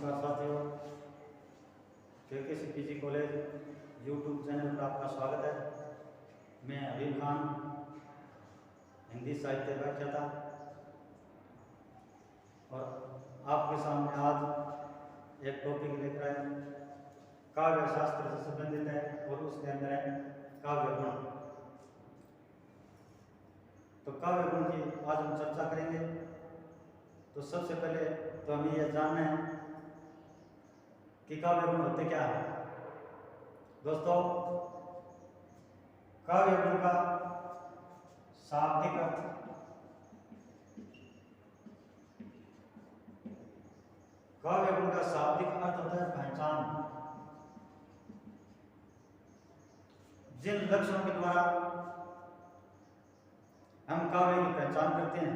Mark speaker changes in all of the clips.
Speaker 1: नमस्कार साथियों, KKC PG college YouTube channel पर आपका स्वागत है। मैं हबीब खान, हिंदी साहित्य व्याख्याता, और आपके सामने आज एक टॉपिक लेकर आए काव्य शास्त्र से संबंधित है और उसके अंदर है काव्य गुण। तो काव्य गुण की आज हम चर्चा करेंगे। तो सबसे पहले तो हमें यह जानना है कि काव्य गुण होते क्या है। दोस्तों, काव्य गुण का शाब्दिक अर्थ काव्य गुण का शाब्दिक अर्थ होता है पहचान। जिन लक्षणों के द्वारा हम काव्य की पहचान करते हैं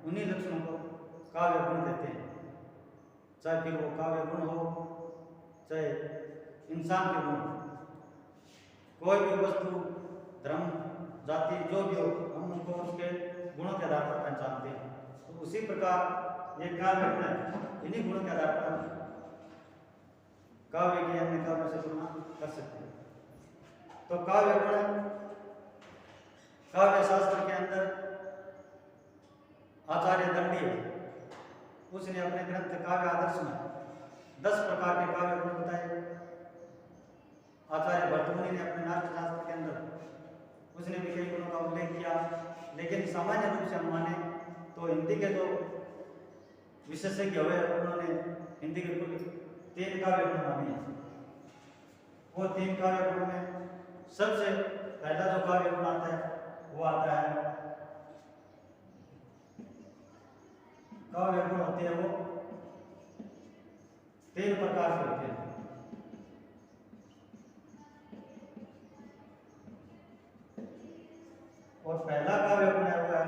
Speaker 1: उन्हीं लक्षणों को काव्य गुण कहते हैं। चाहे फिर वो काव्य गुण हो, चाहे इंसान के गुण, कोई भी वस्तु, धर्म, जाति जो भी हो, हम उनको उसके गुणों के आधार पर पहचानते हैं। तो उसी प्रकार ये काव्य गुण है, इन्हीं गुणों के आधार पर काव्य की अन्य काव्यों से तुलना कर सकते हैं। तो काव्य गुण काव्य शास्त्र के अंदर आचार्य दंडी उसने अपने ग्रंथ काव्य आदर्श में 10 प्रकार के काव्य गुण बताए। आचार्य भर्तृहरि ने अपने नाट्यशास्त्र के अंदर उसने भी कई गुणों का उल्लेख किया, लेकिन सामान्य रूप से हम माने तो हिंदी के जो विशेषज्ञ हुए उन्होंने हिंदी के कुल 3 काव्य गुण माने हैं। वो 3 काव्य गुणों में सबसे पहला जो काव्य गुण आता है वो आता है, काव्य गुण होते हैं वो 3 प्रकार के होते हैं। और पहला काव्य गुण है वो है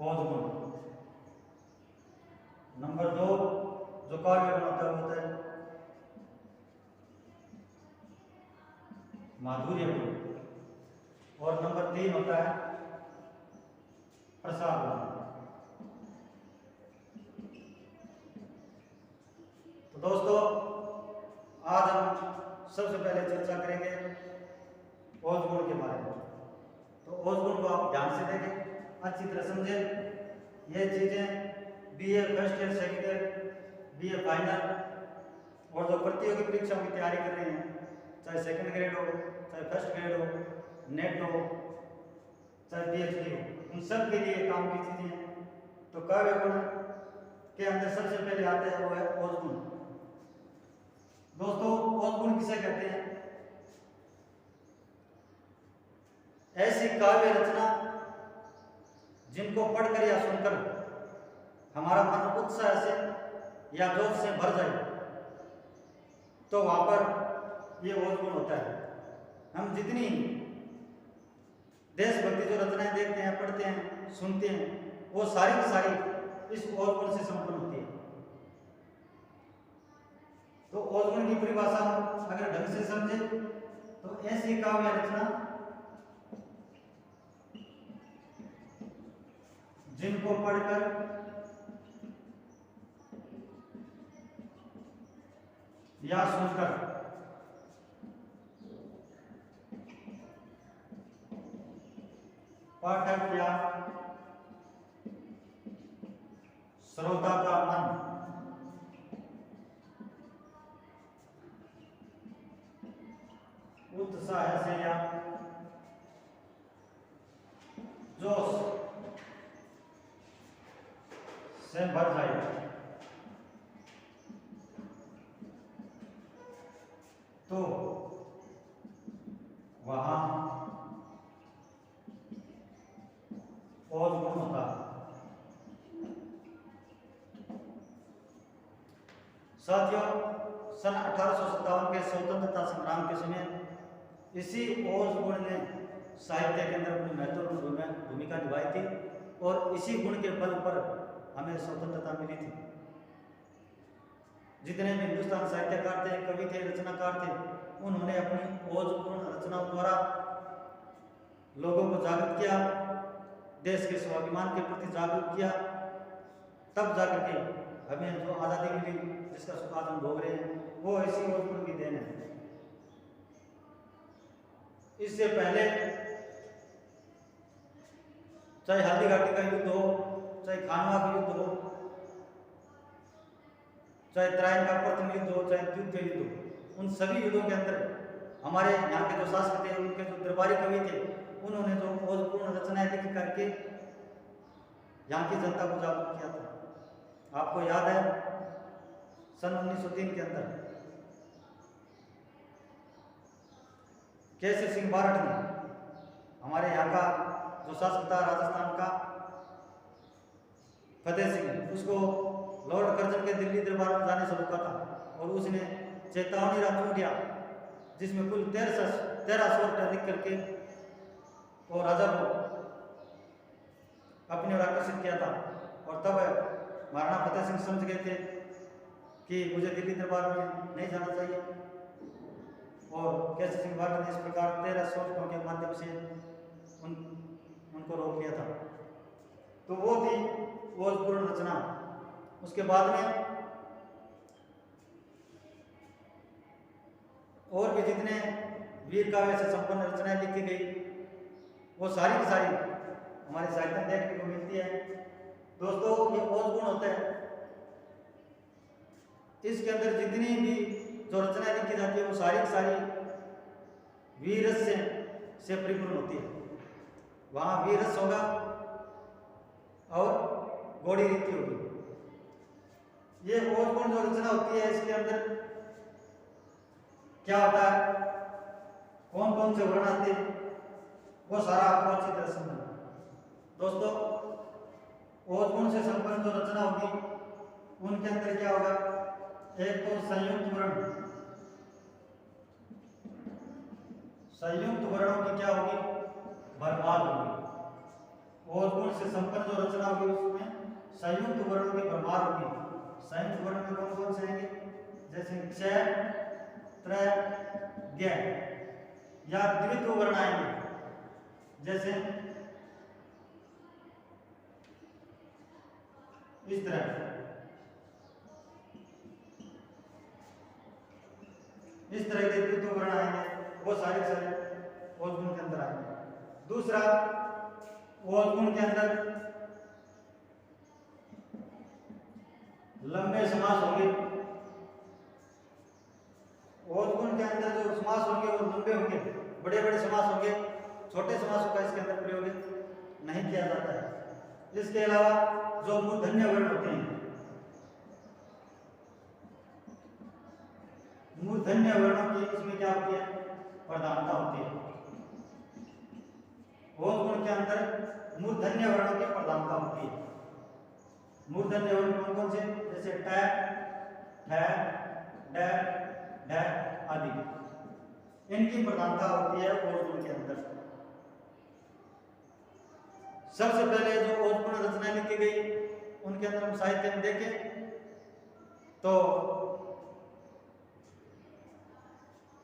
Speaker 1: ओज गुण। नंबर 2 जो काव्य गुण होता है वो होता है माधुर्य गुण। और नंबर 3 होता है प्रसाद गुण। तो दोस्तों, आज हम सबसे पहले चर्चा करेंगे ओज गुण के बारे में। तो ओज गुण को आप ध्यान से देखें, अच्छी तरह समझें। ये चीजें BA first year, second year, BA final और जो प्रतियोगी परीक्षाओं की तैयारी कर रहे हैं, चाहे सेकंड ग्रेड हो, चाहे फर्स्ट ग्रेड हो, नेट हो, चाहे पीएचडी हो, उन सब के लिए काम की चीजें हैं। तो काव्य गुण के अंदर सबसे पहले आता है वो है ओज गुण। दोस्तों, ओज गुण किसे कहते हैं? ऐसी काव्य रचना जिनको पढ़कर या सुनकर हमारा मन उत्साह से या जोश से भर जाए, तो वहां पर ये ओज गुण होता है। हम जितनी देशभक्ति जो रचनाएं देखते हैं, पढ़ते हैं, सुनते हैं, वो सारी की सारी इस ओज गुण से संपन्न होती है। तो ओज गुण की परिभाषा अगर ढंग से समझे तो ऐसी काव्य रचना जिनको पढ़कर या सुनकर पाठक या श्रोता का मन उत्साह से या जोश से भर जाए, तो वहां ओज गुण होता है। साथियों, सन 1857 के स्वतंत्रता संग्राम के समय इसी ओज गुण ने साहित्य के अंदर अपनी महत्वपूर्ण भूमिका निभाई थी और इसी गुण के बल पर हमें स्वतंत्रता मिली थी। जितने भी हिंदुस्तान साहित्यकार थे, कवि थे, रचनाकार थे, उन्होंने अपनी ओज गुण रचनाओं द्वारा लोगों को जागृत किया, देश के स्वाभिमान के प्रति जागरूक किया तब जाकर के हमें जो आज़ादी मिली, जिसका सुख आज हम भोग रहे हैं, वो ऐसी ओजगुण की देन है। इससे पहले चाहे हल्दी घाटी का युद्ध हो, चाहे खानवा का युद्ध हो, चाहे त्राइन का प्रथम युद्ध हो, चाहे द्वितीय का युद्ध हो, उन सभी युद्धों के अंदर हमारे यहाँ के जो शासक थे, उनके जो दरबारी कवि थे, उन्होंने जो ओजपूर्ण रचनाएं लिख करके यहाँ की जनता को जागरूक किया था। आपको याद है सन 1903 के अंदर केसरी सिंह बारठ ने हमारे यहाँ का जो शासक था राजस्थान का फतेह सिंह, उसको लॉर्ड कर्जन के दिल्ली दरबार में जाने से रोका था और उसने चेतावनी राजू दिया, जिसमें कुल 13 स्वर लिख करके वो राजा को अपनी ओर आकर्षित किया था। और तब महाराणा फतेह सिंह समझ गए थे कि मुझे दिल्ली दरबार में नहीं जाना चाहिए, और केसरी सिंह बारठ ने इस प्रकार 13 स्वरों के माध्यम से उनको रोक लिया था। तो वो थी ओजपूर्ण रचना। उसके बाद में और भी जितने वीर काव्य से संपन्न रचनाएं लिखी गई, वो सारी की सारी हमारे साहित्य में देखने को मिलती है। दोस्तों, ये ओजगुण होता है, इसके अंदर जितनी भी जो रचनाएं लिखी जाती है वो सारी की सारी वीरस्य से परिपूर्ण होती है। वहाँ वीरस होगा और गौड़ी रीति होगी। ये ओजगुण जो रचना होती है, इसके अंदर क्या होता है, कौन कौन से वर्ण आते हैं, वो सारा आपको अच्छी तरह समझना। दोस्तों, ओजगुण से संपन्न जो रचना होगी, उनके अंदर क्या होगा, एक तो संयुक्त वर्ण, संयुक्त वर्णों की क्या होगी, भरमार होगी। ओजगुण से संपन्न जो रचना होगी उसमें संयुक्त वर्णों की भरमार होगी। संयुक्त वर्ण में कौन कौन से आएंगे, जैसे क्ष, त्र, ज्ञ, या द्वित्व वर्ण आएंगे, जैसे इस तरह, इस तरह के द्वित्व वर्ण आएंगे, वो सारे ओजगुण के अंदर आएंगे। दूसरा, ओजगुण के अंदर लंबे समास होंगे। ओजगुण के अंदर जो समास होंगे वो लंबे होंगे, बड़े बड़े समास होंगे, छोटे समासों का इसके अंदर प्रयोग नहीं किया जाता है। इसके अलावा जो मूर्धन्य वर्ण होते हैं, मूर्धन्य वर्णों की इसमें क्या होती है, प्रधानता होती है। ओजगुण के अंदर मूर्धन्य वर्णों की प्रधानता होती है। मूर्धन्य वर्ण कौन कौन से, जैसे ट, ठ, ड, ढ आदि, इनकी प्रधानता होती है ओजगुण के अंदर। सबसे पहले जो ओजगुण रचनाएं लिखी गई, उनके अंदर हम साहित्य में देखें तो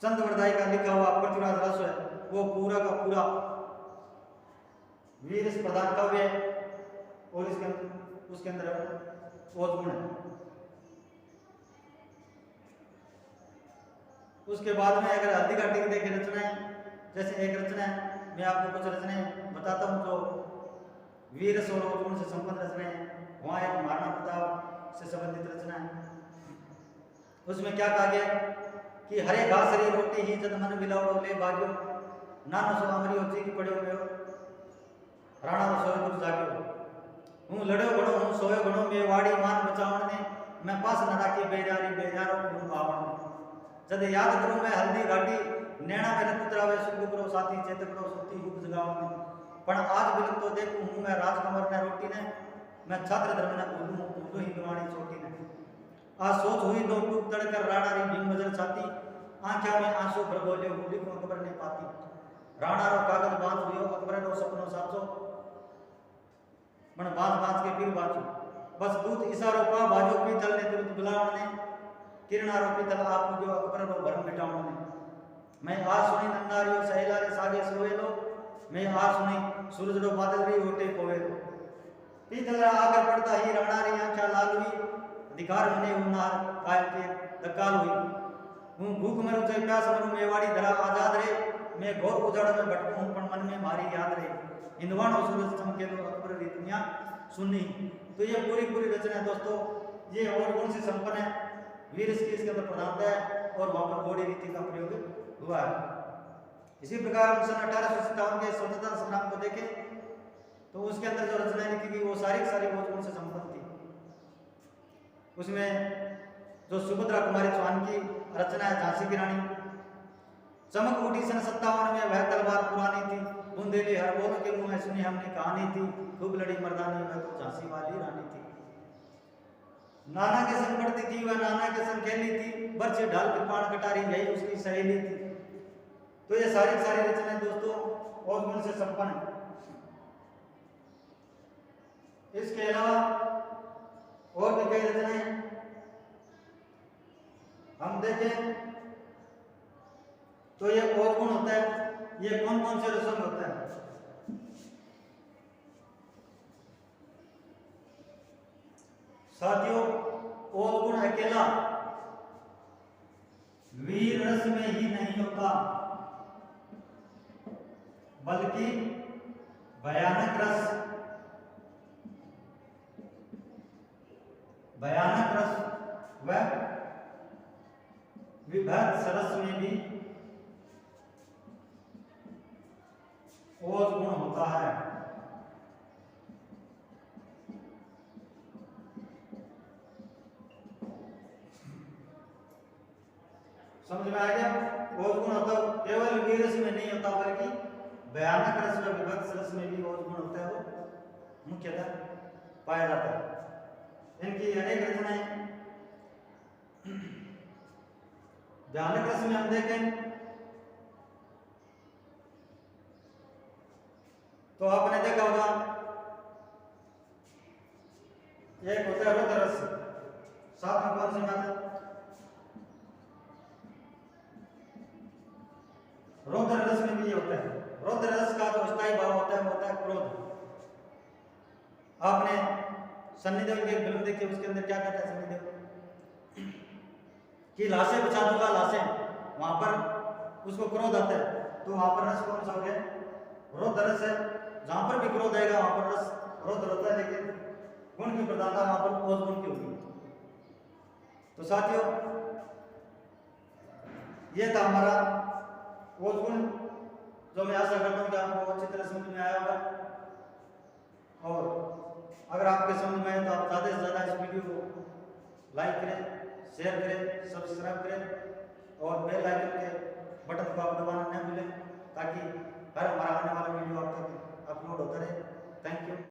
Speaker 1: चंद्रवरदाई का लिखा हुआ पृथ्वीराज रस है, वो पूरा का पूरा वीर प्रधान काव्य है, और उसके अंदर ओजगुण है। उसके बाद में अगर हल्दी घाटी की देखें रचनाएं, जैसे एक रचना है, मैं आपको कुछ रचनाएं बताता हूँ जो वीर और ओजगुण से संपन्न रचनाएं हैं। वहाँ एक महाराणा प्रताप से संबंधित रचना है। उसमें क्या कहा गया कि हरे घास हरी रोटी ही जद मन मिलाओ ले बाजो, नाना सो अमरी होची की पड़ो में राणा सोए कुछ जागो, हूँ लड़ो घड़ो हूँ सोए घड़ो में वाड़ी मान बचावन ने, मैं पास न राखी बेजारी बेजारो गुण भावण ने, जद याद करूं मैं हल्दी घाटी नैना में पुत्रावे सुख करो साथी चेत करो सुती हुक जगावन ने, पण आज बिलक तो देखूं हूँ मैं राजकुमार ने रोटी ने, मैं छात्र धर्म ने भूलूं ही गवाणी छोटी ने, आज सोच हुई दो टूक तड़कर राणा री भीम मजर छाती, आंखों में आंसू भर बोले हुली को अकबर ने पाती, राणा रो कागज बांध हुई अकबर रो सपनो साचो, मन बांध बांध के फिर बाचो, बस दूत इशारो पा बाजो पीतल ने तुरंत बुलावन ने, किरणारो पीतल आप जो अकबर रो भरम मिटावन ने, मैं आज सुनी नंदारियो सहेला रे सागे सोवेलो, मैं आज सुनी सूरज रो बादल री ओटे कोवेलो, पीतल आकर पड़ता ही राणा री आंखा धिकार होने उन्नार कायल के दकाल हुई हूँ भूख मरू चाहे प्यास मरू मेवाड़ी धरा आजाद रे मैं घोर उजाड़ में भटकूं पण मन में मारी याद रे हिंदवान और सूरज चमके लो अकबर रीतियां सुनी। तो ये पूरी रचना है दोस्तों, ये और कौन से संपन्न है, वीर इसके अंदर प्रधानता है और वहां पर घोड़ी रीति का प्रयोग हुआ है। इसी प्रकार हम सन 1857 के स्वतंत्रता संग्राम को देखें तो उसके अंदर जो रचनाएं लिखी गई वो सारी की सारी कौन से संपन्न थी। उसमें जो सुभद्रा कुमारी चौहान की रचना है झांसी की रानी, चमक उठी सन 57 में वह तलवार पुरानी थी, बुंदेली हर बोल के मुंह में सुनी हमने कहानी थी, खूब लड़ी मर्दानी वह तो झांसी वाली रानी थी। नाना के संग पढ़ती थी वह नाना के संग खेली थी, बच्चे ढाल कृपाण कटारी यही उसकी सहेली थी। तो ये सारी रचनाएं दोस्तों और गुण से संपन्न है। इसके अलावा और भी कई रचनाएं हम देखें तो ये और गुण होता है, ये कौन कौन से रसम होता है। साथियों और गुण अकेला वीर रस में ही नहीं होता बल्कि भयानक रस व विभत्स रस में भी ओज गुण होता है। समझ में आ गया? ओज गुण होता केवल वीर रस में नहीं होता बल्कि भयानक रस व विभत्स रस में भी ओज गुण होता है, वो मुख्यतः पाया जाता है। इनकी अनेक रचनाएं भयानक रस में हम देखें तो आपने देखा होगा एक होता है रौद्र रस, साथ में कौन सी बात? रौद्र रस में भी होता है। रौद्र रस का जो स्थायी भाव होता है वो होता है क्रोध। आपने सन्नी देओल की फिल्म देखी, उसके अंदर क्या कहता है सन्नी देओल कि लाशें बचा दूंगा लाशें, वहां पर उसको क्रोध आता है। तो वहां पर रस कौन सा हो गया? रौद्र रस है। जहां पर भी क्रोध आएगा वहां पर रस रौद्र होता है, लेकिन गुण की प्रधानता वहां पर ओज गुण की होगी। तो साथियों ये था हमारा ओज गुण, जो मैं आशा करता हूं कि आपको अच्छी तरह समझ में आया होगा। और अगर आपके समझ में आए तो आप ज़्यादा से ज़्यादा इस वीडियो को लाइक करें, शेयर करें, सब्सक्राइब करें और बेल आइकन के बटन को आप दबाना न भूलें, ताकि हर हमारा आने वाला वीडियो आप तक अपलोड होता रहे।